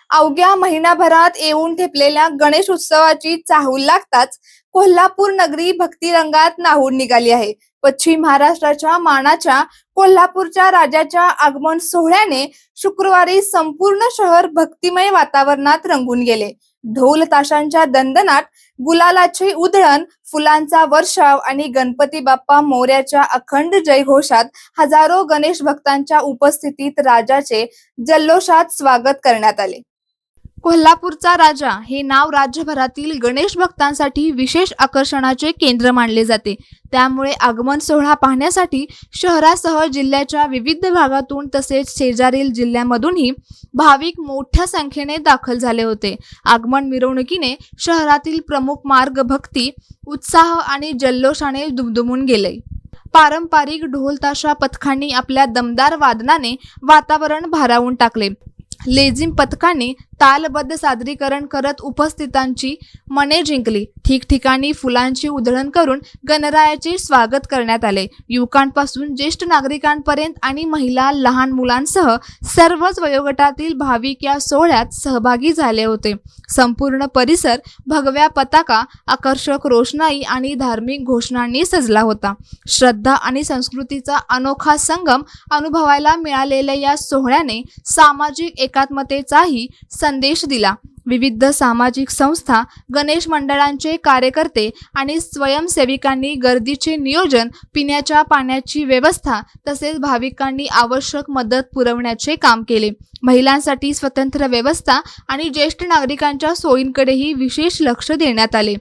अवघ्या महिनाभरात येऊन ठेपलेल्या गणेश उत्सवाची चाहूल लागताच कोल्हापूर नगरी भक्तिरंगात न्हाऊन निघाली आहे. पश्चिम महाराष्ट्राच्या मानाच्या कोल्हापूरच्या राजाच्या आगमन सोहळ्याने शुक्रवारी संपूर्ण शहर भक्तिमय वातावरणात रंगून गेले. ढोल ताशांच्या दणदणाट, गुलालाची उधळण, फुलांचा वर्षाव आणि गणपती बाप्पा मोरयाच्या अखंड जयघोषात हजारो गणेश भक्तांच्या उपस्थितीत राजाचे जल्लोषात स्वागत करण्यात आले. कोल्हापूरचा राजा हे नाव राज्यभरातील गणेश भक्तांसाठी विशेष आकर्षणाचे केंद्र मानले जाते. त्यामुळे आगमन सोहळा पाहण्यासाठी शहरासह जिल्ह्याच्या विविध भागातून तसेच शेजारील जिल्ह्यांमधूनही भाविक मोठ्या संख्येने दाखल झाले होते. आगमन मिरवणुकीने शहरातील प्रमुख मार्ग भक्ती, उत्साह आणि जल्लोषाने दुमदुमून गेले. पारंपरिक ढोल ताशा पथकांनी आपल्या दमदार वादनाने वातावरण भारावून टाकले. लेझिम पथकाने तालबद्ध सादरीकरण करत उपस्थितांची मने जिंकली. ठिकठिकाणी फुलांची उधळण करून गणरायाचे स्वागत करण्यात आले. युवकांपासून ज्येष्ठ नागरिकांपर्यंत आणि महिला, लहान मुलांसह सर्वच वयोगटातील भाविक या सोहळ्यात सहभागी झाले होते. संपूर्ण परिसर भगव्या पताका, आकर्षक रोषणाई आणि धार्मिक घोषणांनी सजला होता. श्रद्धा आणि संस्कृतीचा अनोखा संगम अनुभवायला मिळालेल्या या सोहळ्याने सामाजिक एकात्मतेचाही संदेश दिला. विविध सामाजिक संस्था, गणेश मंडळांचे कार्यकर्ते आणि स्वयंसेविकांनी गर्दीचे नियोजन, पिण्याच्या पाण्याची व्यवस्था तसेच भाविकांनी आवश्यक मदत पुरवण्याचे काम केले. महिलांसाठी स्वतंत्र व्यवस्था आणि ज्येष्ठ नागरिकांच्या सोयींकडेही विशेष लक्ष देण्यात आले.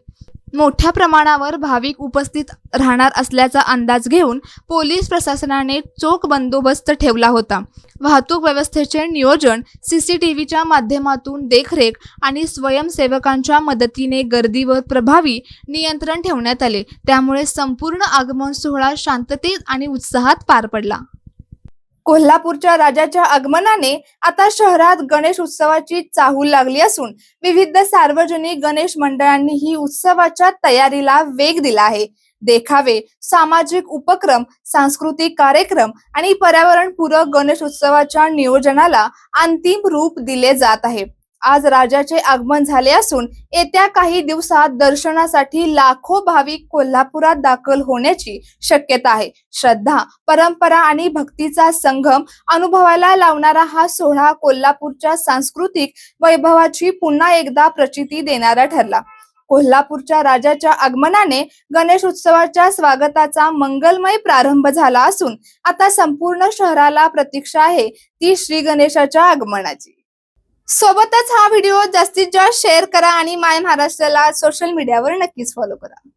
मोठ्या प्रमाणावर भाविक उपस्थित राहणार असल्याचा अंदाज घेऊन पोलीस प्रशासनाने चोख बंदोबस्त ठेवला होता. वाहतूक व्यवस्थेचे नियोजन, CCTVच्या माध्यमातून देखरेख आणि स्वयंसेवकांच्या मदतीने गर्दीवर प्रभावी नियंत्रण ठेवण्यात आले. त्यामुळे संपूर्ण आगमन सोहळा शांततेत आणि उत्साहात पार पडला. कोल्हापूरच्या राजाच्या आगमनाने आता शहरात गणेश उत्सवाची चाहूल लागली असून विविध सार्वजनिक गणेश मंडळांनीही उत्सवाच्या तयारीला वेग दिला आहे. देखावे, सामाजिक उपक्रम, सांस्कृतिक कार्यक्रम आणि पर्यावरणपूरक गणेश उत्सवाच्या नियोजनाला अंतिम रूप दिले जात आहे. आज राजाचे आगमन झाले असून येत्या काही दिवसात दर्शनासाठी लाखो भाविक कोल्हापुरात दाखल होण्याची शक्यता आहे. श्रद्धा, परंपरा आणि भक्तीचा संगम अनुभवायला लावणारा हा सोहळा कोल्हापूरच्या सांस्कृतिक वैभवाची पुन्हा एकदा प्रचिती देणारा ठरला. कोल्हापूरच्या राजाच्या आगमनाने गणेश उत्सवाच्या स्वागताचा मंगलमय प्रारंभ झाला असून आता संपूर्ण शहराला प्रतीक्षा आहे ती श्री गणेशाच्या आगमनाची. सोबतच हा व्हिडिओ जास्तीत जास्त शेअर करा आणि माय महाराष्ट्राला सोशल मीडियावर नक्कीच फॉलो करा.